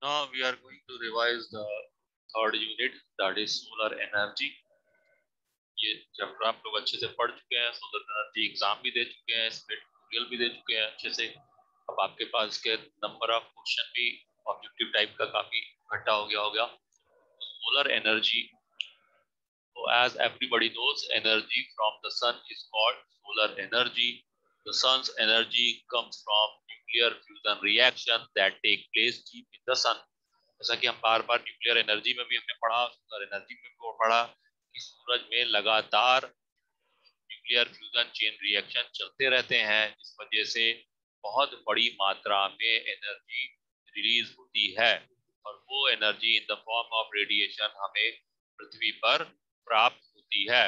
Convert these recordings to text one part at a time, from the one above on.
Now we are going to revise the third unit, that is solar energy. ये chapter आप लोग अच्छे से पढ़ चुके हैं, सोलर एनर्जी एग्जाम भी दे चुके हैं, इसमें ट्यूटोरियल भी दे चुके हैं अच्छे से। अब आपके पास के नंबर ऑफ क्वेश्चन भी ऑब्जेक्टिव टाइप का काफी इकट्ठा हो गया होगा। Solar energy, so as everybody knows, energy from the sun is called solar energy. The sun's energy comes from nuclear fusion reaction that take place deep in the sun. जैसा कि हम बार बार nuclear energy में भी हमने पढ़ा, solar energy में भी पढ़ा कि सूरज में लगातार न्यूक्लियर फ्यूजन चेन रिएक्शन चलते रहते हैं, जिस वजह से बहुत बड़ी मात्रा में एनर्जी रिलीज होती है और वो energy in the form of radiation हमें पृथ्वी पर प्राप्त होती है।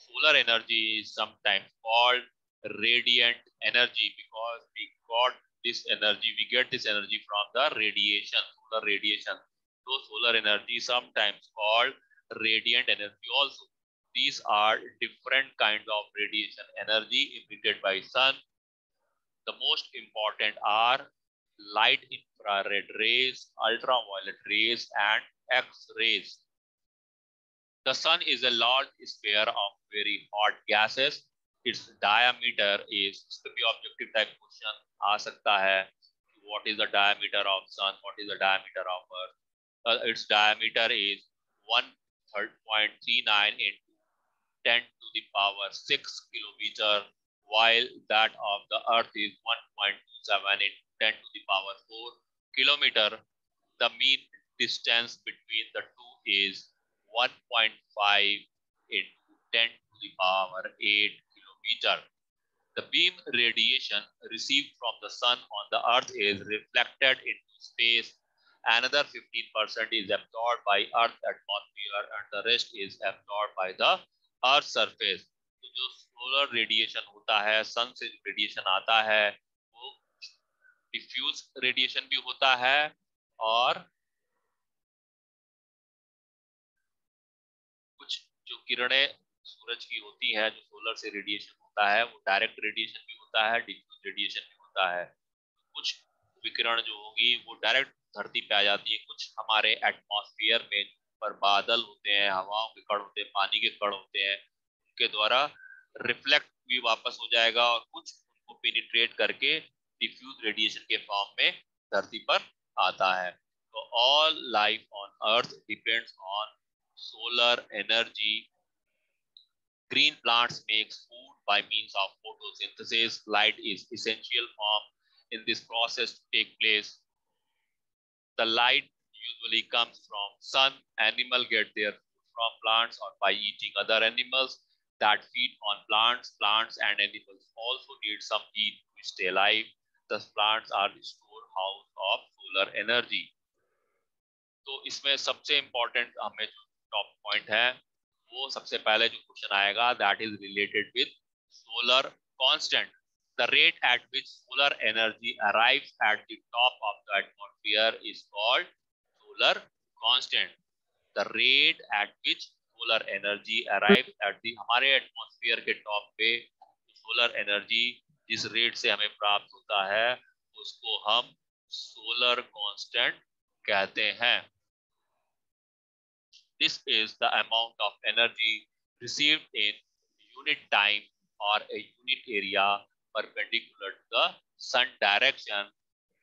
Solar energy is sometimes called radiant energy because we got this energy, we get this energy from the radiation, solar radiation. So solar energy sometimes called radiant energy also. These are different kinds of radiation energy emitted by sun. The most important are light infrared rays, ultraviolet rays and X-rays. The sun is a large sphere of very hot gases. Its diameter is, इसका भी objective type question आ सकता है, what is the diameter of sun, what is the diameter of earth. Its diameter is 1.39 into 10 to the power 6 kilometer, while that of the earth is 1.27 into 10 to the power 4 kilometer. The mean distance between the two is 1.5 into 10 to the power 8 kilometer. The beam radiation received from the sun on the earth is reflected into space. Another 15% is absorbed by earth atmosphere and the rest is absorbed by the earth surface. तो जो solar radiation होता है, सन से जो radiation आता है वो diffuse radiation भी होता है और कुछ जो किरणें सूरज की होती है, जो सोलर से रेडिएशन होता है, वो डायरेक्ट रेडिएशन भी होता है, डिफ्यूज रेडिएशन भी होता है। कुछ विकिरण जो होगी वो डायरेक्ट धरती पे आ जाती है, कुछ हमारे एटमॉस्फेयर में पर बादल होते हैं, हवाओं के कण होते हैं, पानी के कण होते हैं, उनके द्वारा रिफ्लेक्ट भी वापस हो जाएगा और कुछ उनको पेनिट्रेट करके डिफ्यूज रेडिएशन के फॉर्म में धरती पर आता है। तो all life on earth depends on solar energy. Green plants makes food by means of photosynthesis. Light is essential form in this process to take place. The light usually comes from sun. Animals get their food from plants or by eating other animals that feed on plants. Plants and animals also need some heat to stay alive. Thus plants are the storehouse of solar energy. तो इसमें सबसे important हमें जो top point है वो सबसे पहले जो क्वेश्चन आएगा, that is related with solar constant. The rate at which solar energy arrives at the top of the atmosphere is called solar constant. The rate at which solar energy arrives at the, हमारे atmosphere के top पे solar energy जिस rate से हमें प्राप्त होता है उसको हम सोलर कांस्टेंट कहते हैं. This is the amount of energy received in unit time or a unit area perpendicular to the sun direction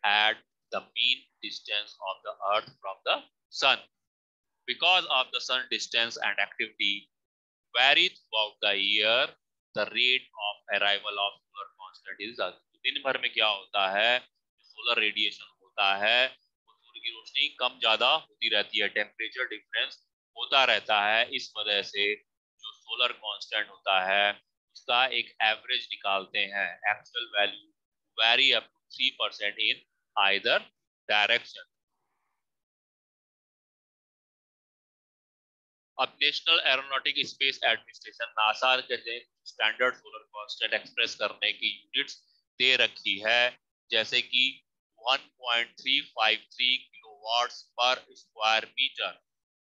at the mean distance of the earth from the sun. Because of the sun distance and activity vary throughout the year, the rate of arrival of solar constant is. दिन भर में क्या होता है, solar radiation होता है, सूर्य की रोशनी कम ज्यादा होती रहती है, टेम्परेचर डिफरेंस होता रहता है. इस वजह से जो सोलर कांस्टेंट होता है उसका एक एवरेज निकालते हैं. Actual value vary up to 3% in either direction. अब national aeronautic space administration NASA के स्टैंडर्ड सोलर कांस्टेंट एक्सप्रेस करने की यूनिट्स दे रखी है, जैसे कि 1.353 किलोवाट्स पर स्क्वायर मीटर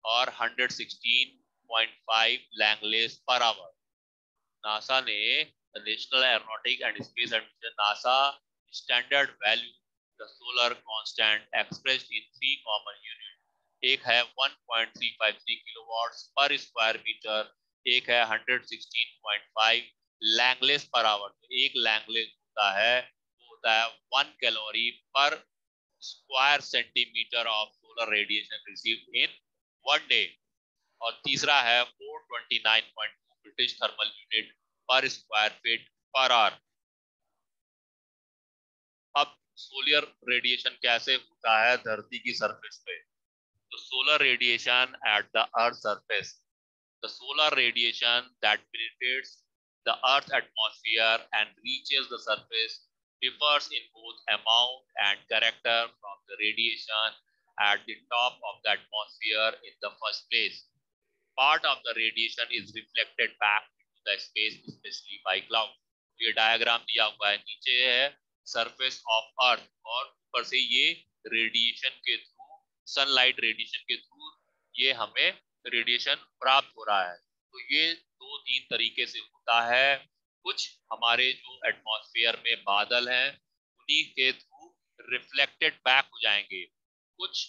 और 116.5 लैंगलेस पर आवर. नासा ने national aeronautic and space administration NASA standard value the solar constant expressed in 3 common unit, एक है 1.353 किलोवाट्स पर स्क्वायर मीटर, एक है 116.5 लैंगलेस पर आवर। तो एक लैंगलेस होता है वो होता है 1 कैलोरी पर square centimetre of solar radiation received in 1 day. और तीसरा है 429.2 ब्रिटिश थर्मल यूनिट पर स्क्वायर फीट पर आवर। अब सोलर रेडिएशन कैसे होता है धरती की सरफेस पे? तो solar radiation at the earth surface, the solar radiation that penetrates the earth atmosphere and reaches the surface differs in both amount and character from the radiation at the top of the atmosphere in the first place. Part of the radiation is reflected back into the space, especially by cloud. ये diagram दिया हुआ है, नीचे है surface of earth और ऊपर से ये रेडिएशन के थ्रू, सनलाइट रेडिएशन के थ्रू ये हमें रेडिएशन प्राप्त हो रहा है। तो ये 2-3 तरीके से होता है। कुछ हमारे जो एटमॉस्फेयर में बादल हैं उन्हीं के थ्रू रिफ्लेक्टेड बैक हो जाएंगे, कुछ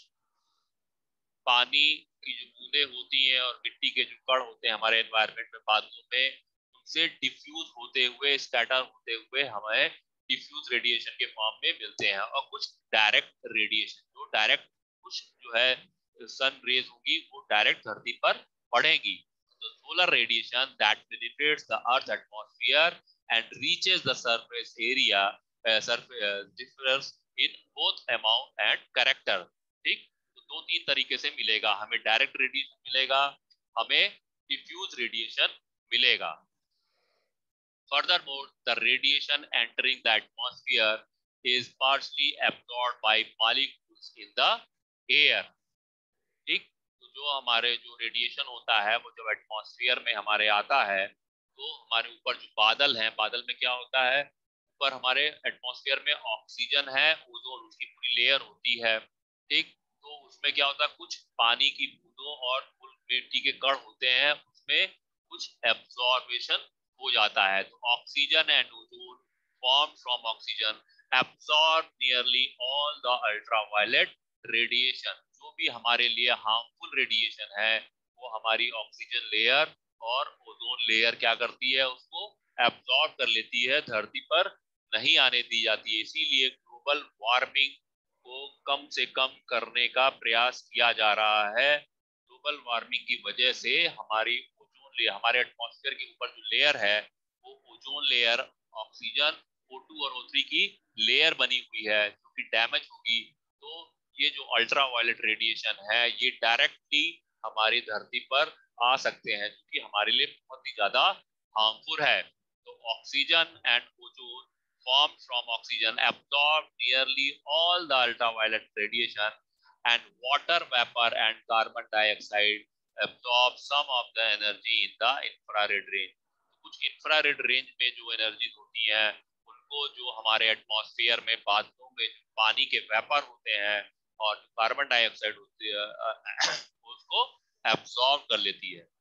पानी की जो बूंदे होती हैं और मिट्टी के जो कण होते हैं हमारे एनवायरनमेंट में बादलों में, उनसे डिफ्यूज होते हुए, स्कैटर होते हुए हमें डिफ्यूज रेडिएशन के फॉर्म में मिलते हैं। और कुछ डायरेक्ट रेडिएशन, जो डायरेक्ट कुछ जो है सन रेज होगी वो डायरेक्ट धरती पर पड़ेगी। तो solar radiation that penetrates the earth atmosphere and reaches the surface area difference in both amount and character. ठीक, 2-3 तरीके से मिलेगा, हमें डायरेक्ट रेडिएशन मिलेगा, हमें डिफ्यूज रेडिएशन मिलेगा। Furthermore, the radiation entering the atmosphere is partially absorbed by molecules in the air. ठीक, तो जो हमारे जो रेडिएशन होता है वो जब एटमॉस्फेयर में हमारे आता है तो हमारे ऊपर जो बादल हैं, बादल में क्या होता है, ऊपर हमारे एटमॉस्फेयर में ऑक्सीजन है, ओजोन उसकी पूरी लेयर होती है। ठीक, तो उसमें क्या होता है, कुछ पानी की बूंदों और मिट्टी के कण होते हैं, उसमें कुछ एब्जॉर्बेशन हो जाता है। तो oxygen and ozone form from oxygen absorb nearly all the ultraviolet radiation. जो भी हमारे लिए हार्मफुल रेडिएशन है वो हमारी ऑक्सीजन लेयर और ओजोन लेयर क्या करती है, उसको एब्जॉर्ब कर लेती है, धरती पर नहीं आने दी जाती है। इसीलिए ग्लोबल वार्मिंग को कम से कम करने का प्रयास किया जा रहा है। ग्लोबल वार्मिंग की वजह से हमारी ओजोन लेयर, हमारे एटमॉस्फेयर के ऊपर जो लेयर है वो ओजोन लेयर ऑक्सीजन O2 और O3 की लेयर बनी हुई है, जो कि डैमेज होगी तो ये जो अल्ट्रावायलेट रेडिएशन है ये डायरेक्टली हमारी धरती पर आ सकते हैं, जो कि हमारे लिए बहुत ही ज्यादा हार्मफुल है। तो oxygen and ozone formed from oxygen absorb nearly all the ultraviolet radiation, and water vapor and carbon dioxide absorb some of the energy in the infrared range. कुछ इंफ्रारेड रेंज में जो एनर्जी होती है उनको जो हमारे एटमॉस्फेयर में बादलों में पानी के वेपर होते हैं और कार्बन डाइऑक्साइड होती है उसको एब्सॉर्ब कर लेती है।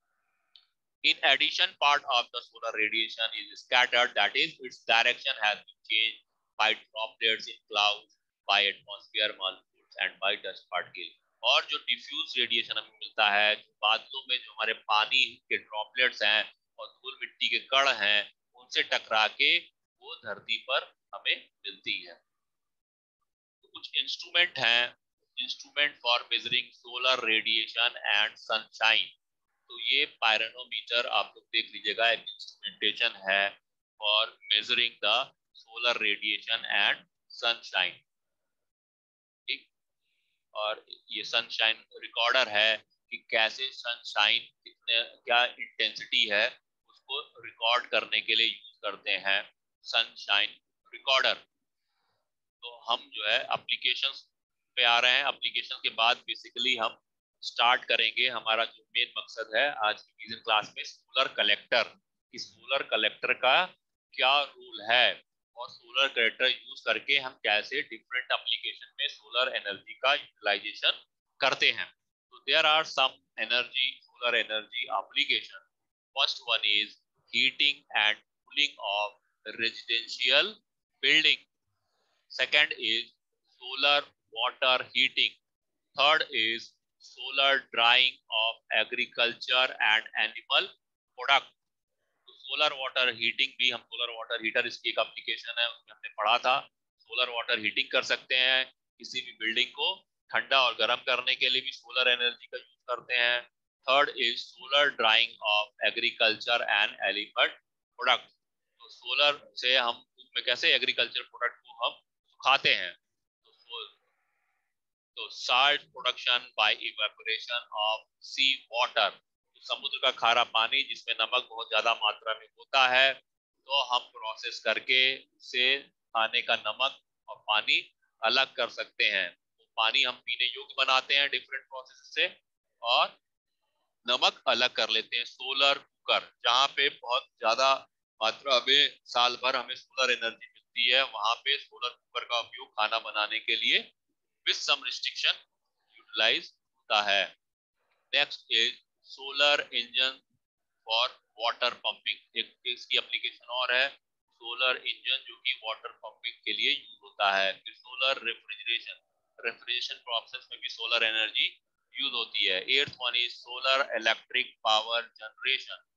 In addition, part of the solar radiation is scattered, that is, its direction has been changed by droplets in clouds, by atmosphere molecules and by dust particles. और जो डिफ्यूज रेडिएशन हमें मिलता है, बादलों में जो हमारे पानी के ड्रॉपलेट्स हैं और धूल मिट्टी के कण हैं, उनसे टकरा के वो धरती पर हमें मिलती है। तो कुछ इंस्ट्रूमेंट हैं, instrument for measuring solar radiation and sunshine. तो ये पायरोनोमीटर आप लोग देख लीजिएगा, एक इंस्ट्रूमेंटेशन है for measuring the solar radiation and sunshine. ठीक, और ये सनशाइन रिकॉर्डर है कि कैसे सनशाइन कितने क्या इंटेंसिटी है उसको रिकॉर्ड करने के लिए यूज करते हैं सनशाइन रिकॉर्डर। तो हम जो है एप्लीकेशंस पे आ रहे हैं, एप्लीकेशन के बाद बेसिकली हम स्टार्ट करेंगे हमारा जो मेन मकसद है आज की विजन क्लास में, सोलर कलेक्टर। इस सोलर कलेक्टर का क्या रोल है और सोलर कलेक्टर यूज करके हम कैसे डिफरेंट एप्लीकेशन में सोलर एनर्जी का यूटिलाइजेशन करते हैं। तो there are some energy, solar energy application. First one is heating and cooling of residential building. Second is solar water heating. Third is solar drying of agriculture and animal product. तो solar water heating भी, हम solar water heater इसकी एक application है, उसमें हमने पढ़ा था। सोलर वाटर हीटिंग कर सकते हैं, किसी भी बिल्डिंग को ठंडा और गर्म करने के लिए भी सोलर एनर्जी का यूज करते हैं। Third is solar drying of agriculture and element product. तो सोलर से हम उसमें कैसे एग्रीकल्चर प्रोडक्ट को हम सुखाते हैं। तो salt production by evaporation of sea water, समुद्र का खारा पानी जिसमें नमक बहुत ज्यादा मात्रा में होता है, तो हम प्रोसेस करके से खाने का नमक और पानी अलग कर सकते हैं। तो पानी हम पीने योग्य बनाते हैं डिफरेंट प्रोसेस से, और नमक अलग कर लेते हैं। सोलर कुकर, जहाँ पे बहुत ज्यादा मात्रा में साल भर हमें सोलर एनर्जी मिलती है, वहां पे सोलर कुकर का उपयोग खाना बनाने के लिए विद सम रिस्ट्रिक्शन यूटिलाइज होता है। Next is solar engine for water pumping. एक इसकी एप्लीकेशन और है, सोलर इंजन जो कि वाटर पंपिंग के लिए यूज होता है। फिर सोलर रेफ्रिजरेशन, रेफ्रिजरेशन प्रोसेस में भी सोलर एनर्जी यूज होती है। Eighth one is solar electric power generation.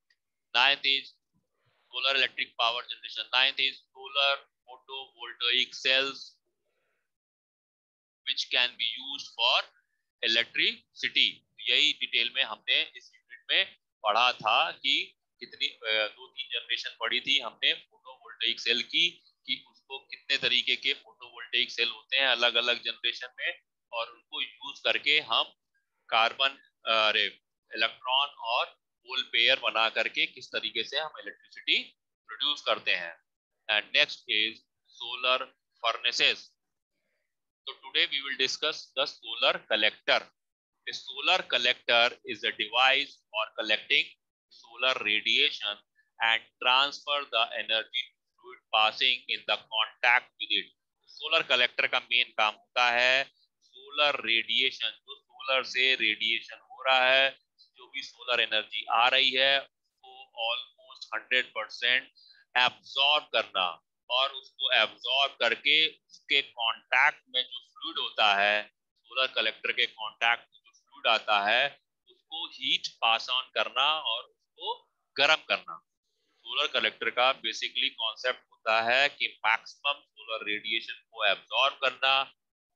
Ninth is solar electric power generation. Ninth is solar photovoltaic cells which can be used for electricity। यही detail में हमने इस unit में पढ़ा था कि कितनी 2-3 जनरेशन पढ़ी थी हमने फोटोवोल्टाइक सेल की, कि उसको कितने तरीके के फोटोवोल्टाइक सेल होते हैं अलग अलग जनरेशन में, और उनको यूज करके हम कार्बन इलेक्ट्रॉन और होल पेयर बना करके किस तरीके से हम इलेक्ट्रिसिटी प्रोड्यूस करते हैं। And next is solar furnaces. So today we will discuss the solar collector. A solar collector is a device for collecting solar radiation and transfer the energy to fluid passing in the contact with it. Solar collector का main काम होता है solar radiation, जो solar से radiation हो रहा है, जो भी सोलर एनर्जी आ रही है, वो ऑलमोस्ट 100% एब्सॉर्ब करना, और उसको एब्सॉर्ब करके उसके कांटेक्ट में जो फ्लूइड होता है, सोलर कलेक्टर के कांटेक्ट में जो फ्लूइड आता है, उसको हीट पास ऑन करना और उसको गर्म करना। सोलर कलेक्टर का बेसिकली कॉन्सेप्ट होता है कि मैक्सिमम सोलर रेडिएशन को एब्सॉर्ब करना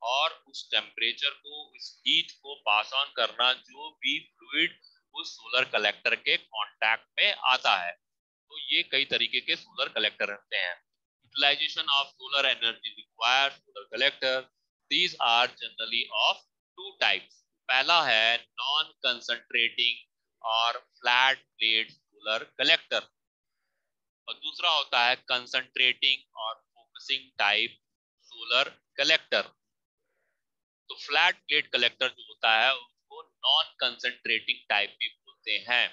और उस टेम्परेचर को, उस हीट को पास ऑन करना जो भी फ्लूइड उस सोलर कलेक्टर के कांटेक्ट में आता है। तो ये कई तरीके के सोलर कलेक्टर होते हैं। Utilization of solar energy requires solar collector. These are generally of two types. पहला है non concentrating और flat plate solar collector, और दूसरा होता है concentrating और focusing type solar collector। तो फ्लैट प्लेट कलेक्टर जो होता है उसको नॉन कंसंट्रेटिंग टाइप भी बोलते हैं।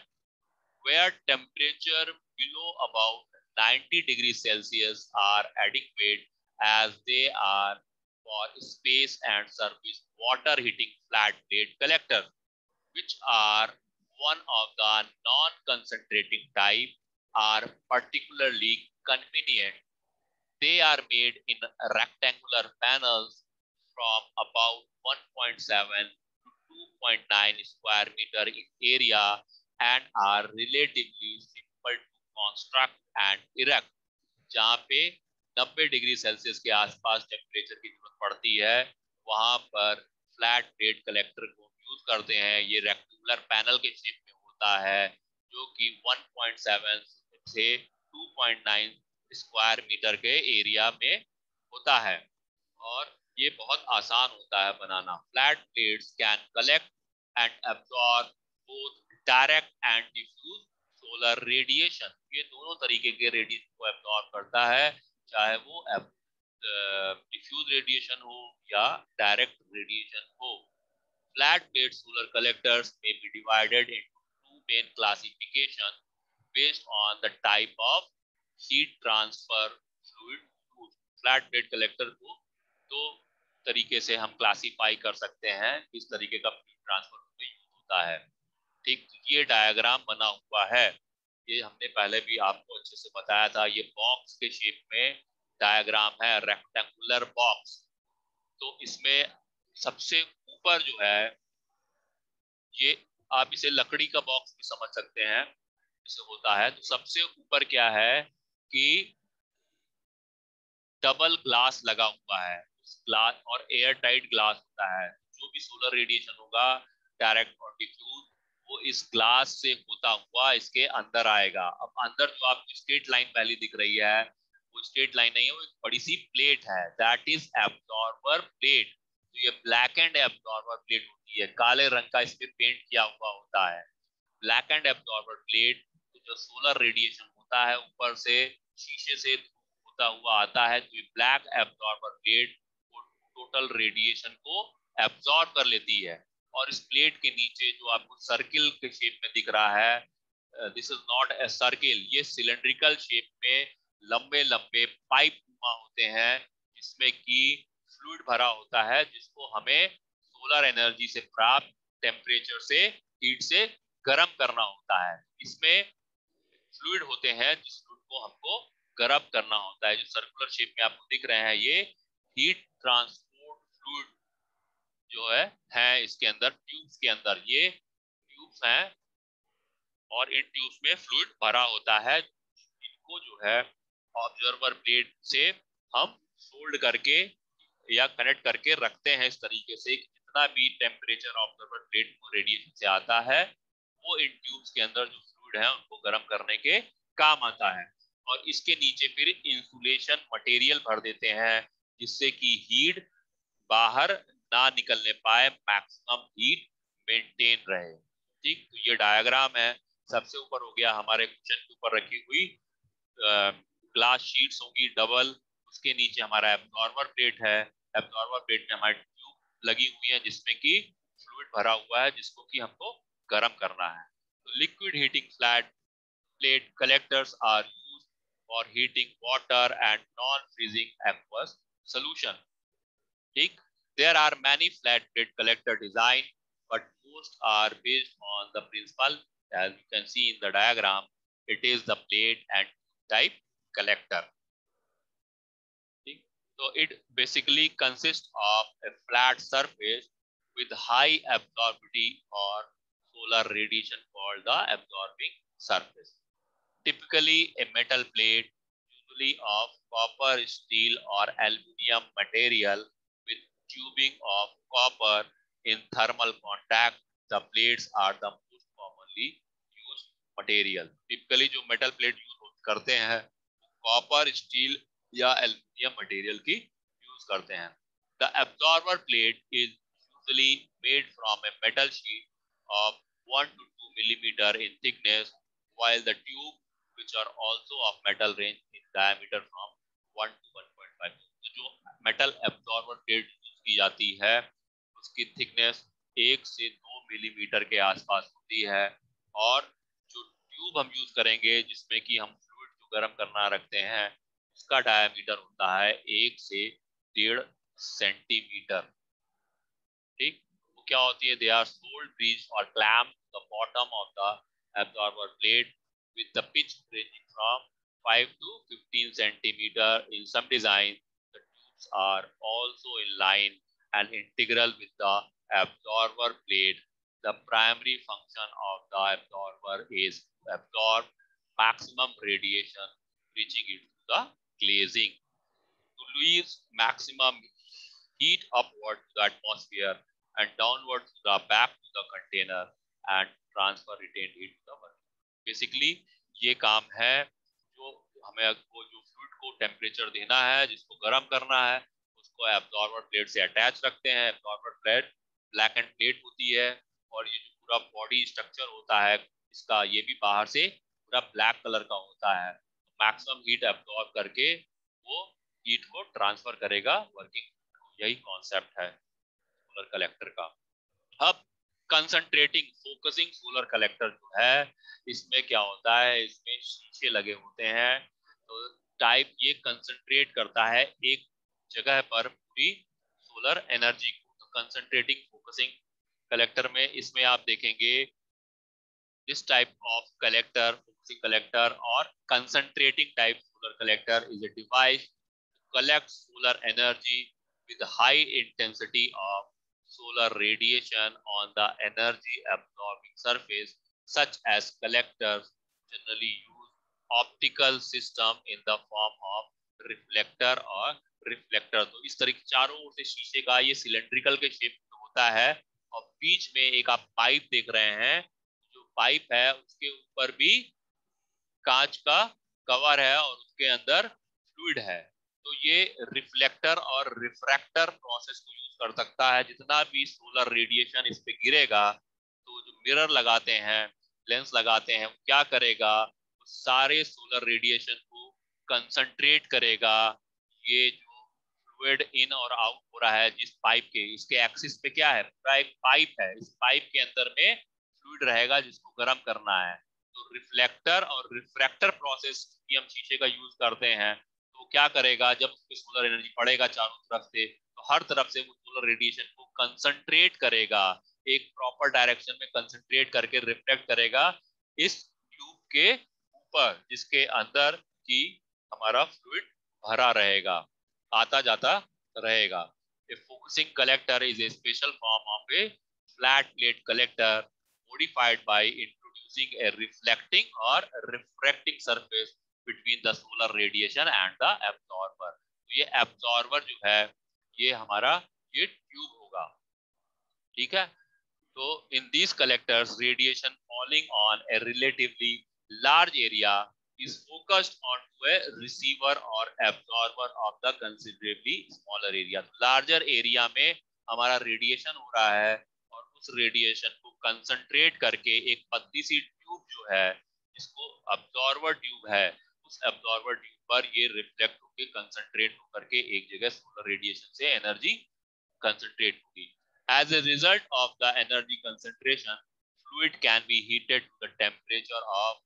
Where temperature below about 90 degrees Celsius are adequate, as they are for space and surface water heating flat plate collector, which are one of the non-concentrating type, are particularly convenient. They are made in rectangular panels from about 1.7 to 2.9 square meter in area and are relatively simple to construct and erect। जहाँ पे 90 degree Celsius के आसपास temperature की जरूरत पड़ती है, वहां पर फ्लैट प्लेट कलेक्टर को यूज करते हैं। ये रेक्टेंगुलर पैनल के शेप में होता है, जो कि 1.7 से 2.9 स्क्वायर मीटर के एरिया में होता है, और ये बहुत आसान होता है बनाना। Flat plates can collect and absorb both direct and diffuse solar radiation. ये दोनों तरीके के रेडिएशन को एब्सॉर्ब करता है, चाहे वो डिफ्यूज रेडिएशन हो या डायरेक्ट रेडिएशन हो। Flat plate solar collectors may be divided into two main classifications based on the type of heat transfer fluid used। Flat plate collector को दो तरीके से हम क्लासिफाई कर सकते हैं, किस तरीके का हीट ट्रांसफर यूज होता है। ठीक, ये डायग्राम बना हुआ है, ये हमने पहले भी आपको अच्छे से बताया था। ये बॉक्स के शेप में डायग्राम है, रेक्टेंगुलर बॉक्स। तो इसमें सबसे ऊपर जो है, ये आप इसे लकड़ी का बॉक्स भी समझ सकते हैं जैसे होता है। तो सबसे ऊपर क्या है कि डबल ग्लास लगा हुआ है, उस ग्लास और एयर टाइट ग्लास होता है। जो भी सोलर रेडिएशन होगा डायरेक्ट और डिफ्यूज, वो इस ग्लास से होता हुआ इसके अंदर आएगा। अब अंदर जो आपको स्ट्रेट लाइन पहले दिख रही है, वो स्ट्रेट लाइन नहीं है, वो एक बड़ी सी प्लेट है, दैट इज एब्जॉर्बर प्लेट। तो ये ब्लैक एंड एब्जॉर्बर प्लेट होती है, काले रंग का इस पे पेंट किया हुआ होता है, ब्लैक एंड एब्जॉर्बर प्लेट। तो जो सोलर रेडिएशन होता है ऊपर से शीशे से होता हुआ आता है, तो ये black absorber plate total radiation को एब्जॉर्ब कर लेती है। और इस प्लेट के नीचे जो आपको सर्किल के शेप में दिख रहा है, this is not a circle, ये सिलेंड्रिकल शेप में लंबे लंबे पाइप होते हैं जिसमें कि फ्लूइड भरा होता है, जिसको हमें सोलर एनर्जी से प्राप्त टेम्परेचर से, हीट से गर्म करना होता है। इसमें फ्लूइड होते हैं जिस फ्लूइड को हमको गर्म करना होता है। जो सर्कुलर शेप में आपको दिख रहे हैं, ये हीट ट्रांसपोर्ट फ्लूइड जो है इसके अंदर, ट्यूब्स के अंदर ये ट्यूब्स हैं और इन ट्यूब्स में फ्लूइड भरा होता है। इनको जो है ऑब्जर्वर प्लेट से हम फोल्ड करके या कनेक्ट करके रखते हैं इस तरीके से कि जितना भी टेम्परेचर ऑब्जर्वर प्लेट को रेडिएशन से आता है, वो इन ट्यूब्स के अंदर जो फ्लूइड है उनको गर्म करने के काम आता है। और इसके नीचे फिर इंसुलेशन मटेरियल भर देते हैं जिससे कि हीट बाहर ना निकलने पाए, मैक्सिमम हीट मेंटेन रहे। ठीक, तो ये डायग्राम है। सबसे ऊपर हो गया हमारे कुशन के ऊपर रखी हुई ग्लास शीट्स होंगी डबल, उसके नीचे हमारा एब्जॉर्बर प्लेट है, एब्जॉर्बर प्लेट में हमारी ट्यूब लगी हुई है जिसमें कि फ्लूइड भरा हुआ है जिसको कि हमको गर्म करना है। तो liquid heating flat plate collectors are used for heating water and non freezing aqueous solution. ठीक, there are many flat plate collector design, but most are based on the principle, as you can see in the diagram, it is the plate and type collector. So it basically consists of a flat surface with high absorptivity or solar radiation called the absorbing surface. Typically a metal plate, usually of copper, steel or aluminium material with tubing of copper in thermal contact. The plates are the most commonly used material. Typically जो metal plate use करते हैं copper, steel या aluminium material की use करते हैं। The absorber plate is usually made from a metal sheet of 1 to 2 millimeter in thickness, while the tube, which are also of metal, range in diameter from 1 to 1.5. तो जो metal absorber plate use की जाती है उसकी thickness 1 से 2 millimetre के आसपास होती है, और जो ट्यूब हम यूज करेंगे जिसमें कि हम गर्म करना रखते हैं, उसका डायमीटर होता है 1 से 1.5 सेंटीमीटर। ठीक, वो क्या होती है, दे आर सोल्ड ब्रिज और clamp the bottom of the absorber plate with the pitch ranging from 5 to 15 centimeter. In some design, the tubes are also in line and integral with the absorber plate. The primary function of the absorber is to absorb maximum radiation, reaching it to the glazing to release maximum heat upward to the atmosphere and downward to the back to the container and transfer retained heat to the work. Basically ये काम है जो हमें वो जो fluid को temperature देना है, जिसको गर्म करना है, उसको एब्जॉर्बर प्लेट से अटैच रखते हैं। Absorber plate black end plate होती है, और ये जो पूरा बॉडी स्ट्रक्चर होता है इसका, ये भी बाहर से पूरा ब्लैक कलर का होता है। मैक्सिमम हीट एब्जॉर्ब करके वो हीट को ट्रांसफर करेगा वर्किंग। यही कॉन्सेप्ट है सोलर कलेक्टर का। अब कंसंट्रेटिंग फोकसिंग सोलर कलेक्टर जो है, इसमें क्या होता है, इसमें शीशे लगे होते हैं। तो टाइप ये कंसंट्रेट करता है एक जगह पर पूरी सोलर एनर्जी को। तो कंसंट्रेटिंग फोकसिंग कलेक्टर में इसमें आप देखेंगे this type of collector, focusing collector or concentrating type solar collector is a device to collect solar energy with high intensity of solar radiation on the energy absorbing surface, such as collectors generally use optical system in the form of reflector और reflector. तो इस तरह की चारों ओर से शीशे का ये सिलेंड्रिकल के शेप में होता है और बीच में एक आप पाइप देख रहे हैं, जो पाइप है उसके ऊपर भी कांच का कवर है और उसके अंदर फ्लूइड है। तो ये रिफ्लेक्टर और रिफ्रैक्टर प्रोसेस को यूज कर सकता है। जितना भी सोलर रेडिएशन इस पे गिरेगा तो जो मिरर लगाते हैं, लेंस लगाते हैं, क्या करेगा, सारे सोलर रेडिएशन को कंसंट्रेट करेगा। ये जो फ्लूइड इन और आउट हो रहा है जिस पाइप के, इसके एक्सिस पे क्या है, पूरा एक पाइप है, इस पाइप के अंदर में फ्लूइड रहेगा जिसको गर्म करना है। तो रिफ्लेक्टर और रिफ्रैक्टर प्रोसेस की हम शीशे का यूज करते हैं, तो क्या करेगा, जब सोलर एनर्जी पड़ेगा चारों तरफ से, तो हर तरफ से वो सोलर रेडिएशन को कंसंट्रेट करेगा, एक प्रॉपर डायरेक्शन में कंसंट्रेट करके रिफ्लेक्ट करेगा इस ट्यूब के ऊपर, जिसके अंदर की हमारा फ्लूइड भरा रहेगा, आता जाता रहेगा। A focusing collector is a special form of a flat plate collector modified by introducing a reflecting or refracting surface between the solar radiation and the absorber। तो ये absorber जो है ये हमारा ये ट्यूब होगा, ठीक है। तो in these collectors radiation falling on a relatively large area is focused onto a receiver or absorber of the considerably smaller area। larger area में हमारा रेडिएशन हो रहा है और उस रेडिएशन को कंसंट्रेट करके एक पतली सी ट्यूब जो है जिसको अब्जॉर्बर ट्यूब है, उस अब्जॉर्बर ट्यूब पर ये रिफ्लेक्ट होकर कंसंट्रेट होकर के एक जगह सोलर रेडिएशन से एनर्जी कंसंट्रेट होगी। As a result of the energy concentration, fluid can be heated to the temperature of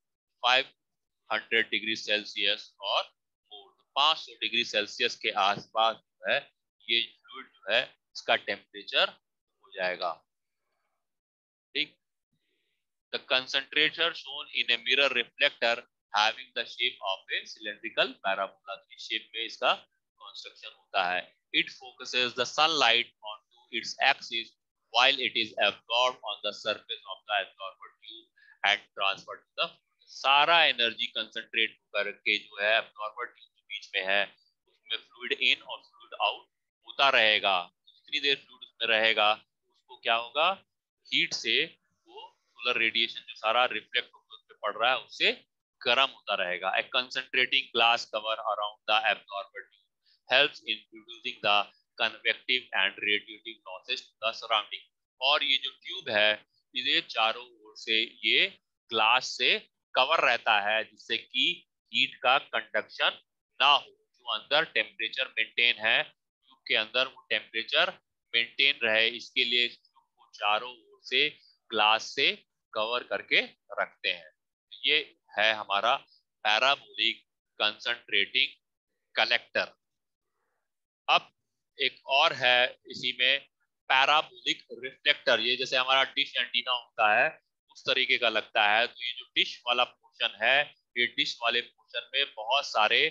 500 degree Celsius और more। 500 डिग्री सेल्सियस के आसपास जो है ये फ्लूइड जो है इसका टेम्परेचर हो जाएगा, ठीक। The concentrator shown in a mirror reflector having the shape of a cylindrical parabola। इस शेप में इसका कंस्ट्रक्शन होता है। It focuses the sunlight onto its axis while it is absorbed on the surface of the absorber tube and transferred to the। सारा energy concentrate करके जो है absorber tube जो बीच में है उसमें फ्लूइड इन और फ्लूइड आउट होता रहेगा। जितनी देर फ्लूइड उसमें रहेगा उसको क्या होगा, हीट से सोलर रेडिएशन जो सारा रिफ्लेक्ट होकर उस पे पड़ रहा है उससे गर्म होता रहेगा। A concentrating glass cover around the absorber tube helps in reducing the convective and radiative losses to the surrounding। और ये जो ट्यूब है ये चारों ओर से ये ग्लास से कवर रहता है जिससे कि हीट का कंडक्शन ना हो। जो अंदर टेम्परेचर मेंटेन है ट्यूब के अंदर वो टेम्परेचर मेंटेन रहे, इसके लिए ट्यूब को चारों ओर से ग्लास से कवर करके रखते हैं। ये है हमारा पैराबोलिक कंसंट्रेटिंग कलेक्टर। अब एक और है इसी में पैराबोलिक रिफ्लेक्टर। ये जैसे हमारा डिश एंटीना होता है उस तरीके का लगता है। तो ये जो डिश वाला पोर्शन है, ये डिश वाले पोर्शन में बहुत सारे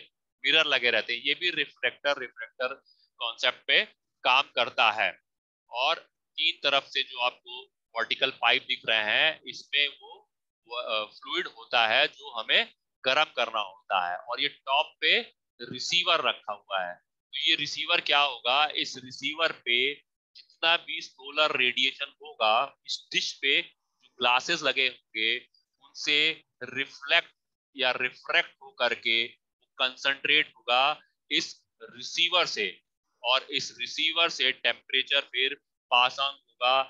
मिरर लगे रहते हैं। ये भी रिफ्लेक्टर कॉन्सेप्ट पे काम करता है। और तीन तरफ से जो आपको वर्टिकल पाइप दिख रहे हैं इसमें वो फ्लूइड होता है जो हमें गर्म करना होता है। और ये टॉप पे रिसीवर रखा हुआ है। तो ये रिसीवर क्या होगा, इस रिसीवर पे जितना भी सोलर रेडिएशन होगा इस डिश पे जो ग्लासेस लगे होंगे उनसे रिफ्लेक्ट या रिफ्रैक्ट होकर के कंसंट्रेट होगा इस रिसीवर से, और इस रिसीवर से टेम्परेचर फिर पास ऑन होगा।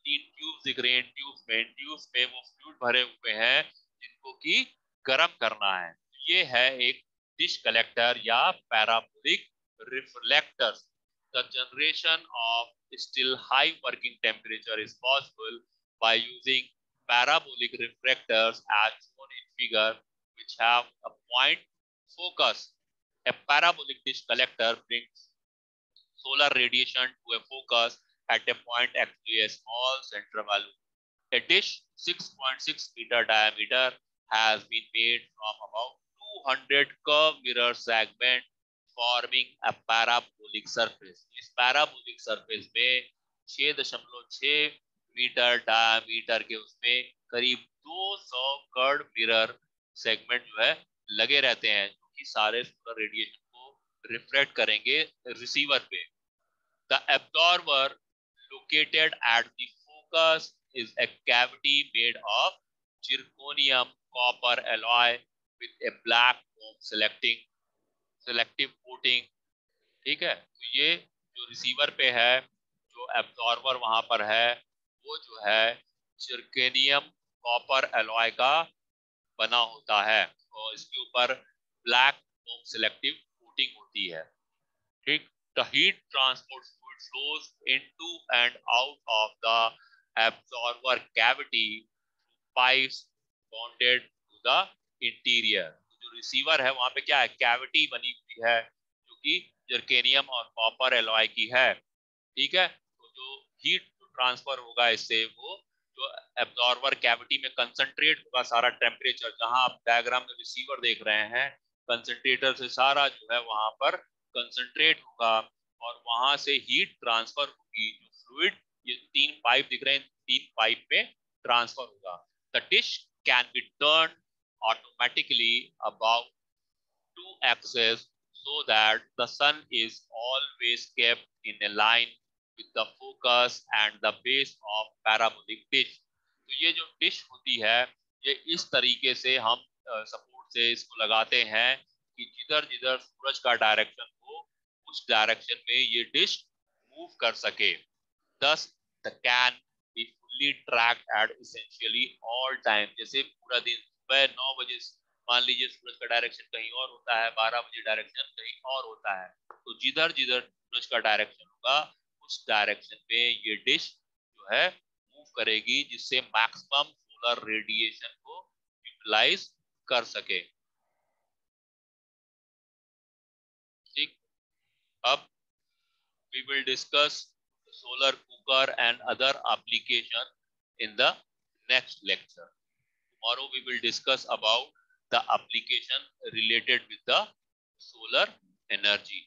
तीन ट्यूब दिख रहे हैं, ट्यूब्स में वो फ्लूइड भरे हुए हैं जिनको की गर्म करना है। ये है एक डिश कलेक्टर या parabolic reflectors। The generation of still high working temperature is possible by using parabolic reflectors as shown in figure, which have a point focus। A parabolic dish collector brings solar radiation to a focus at a point actually a small central value। A dish 6.6 meter diameter has been made from about 200 curved mirror segments forming a parabolic surface। इस parabolic surface में 6.6 metre diameter के उसमें करीब 200 curd mirror segment जो है लगे रहते हैं, जो कि सारे सोलर रेडिएशन को रिफ्लेक्ट करेंगे रिसीवर पे। The absorber located at the focus is a cavity made of zirconium copper alloy with a black foam selective coating। ठीक है, तो ये जो रिसीवर पे है, जो एब्जॉर्बर वहां पर है, वो जो है जिर्कोनियम कॉपर एलॉय का बना होता है और इसके ऊपर ब्लैक फोम सेलेक्टिव कोटिंग होती है। ठीक, the heat transport fluid flows into and out of the absorber cavity pipes bonded to the interior। जो रिसीवर है वहां पे क्या है, कैविटी बनी हुई है जो कि जर्केनियम और कॉपर एलॉय की है। ठीक है, तो जो हीट ट्रांसफर होगा इससे, वो जो एब्जॉर्बर कैविटी में कंसंट्रेट होगा सारा टेम्परेचर, जहां आप डायग्राम में रिसीवर देख रहे हैं, कंसंट्रेटर से सारा जो है वहां पर कंसंट्रेट होगा और वहां से हीट ट्रांसफर होगी। जो फ्लूइड, ये 3 पाइप दिख रहे हैं, 3 पाइप में ट्रांसफर होगा। The dish can be turn automatically about 2 axes so that the sun is always kept in a line with the focus and the base of parabolic dish। तो ये जो dish होती है, ये इस तरीके से हम सपोर्ट से इसको लगाते हैं कि जिधर जिधर सूरज का डायरेक्शन हो, उस डायरेक्शन में ये डिश मूव कर सके। Thus the can be fully tracked at essentially all time। जैसे पूरा दिन सुबह 9 बजे मान लीजिए सूरज का डायरेक्शन कहीं और होता है, 12 बजे डायरेक्शन कहीं और होता है, तो जिधर जिधर सूरज का डायरेक्शन होगा उस डायरेक्शन में ये डिश जो है मूव करेगी, जिससे मैक्सिमम सोलर रेडिएशन को यूटिलाइज कर सके। ठीक, अब we will discuss solar cooker and other application in the next lecture. Tomorrow we will discuss about the application related with the solar energy.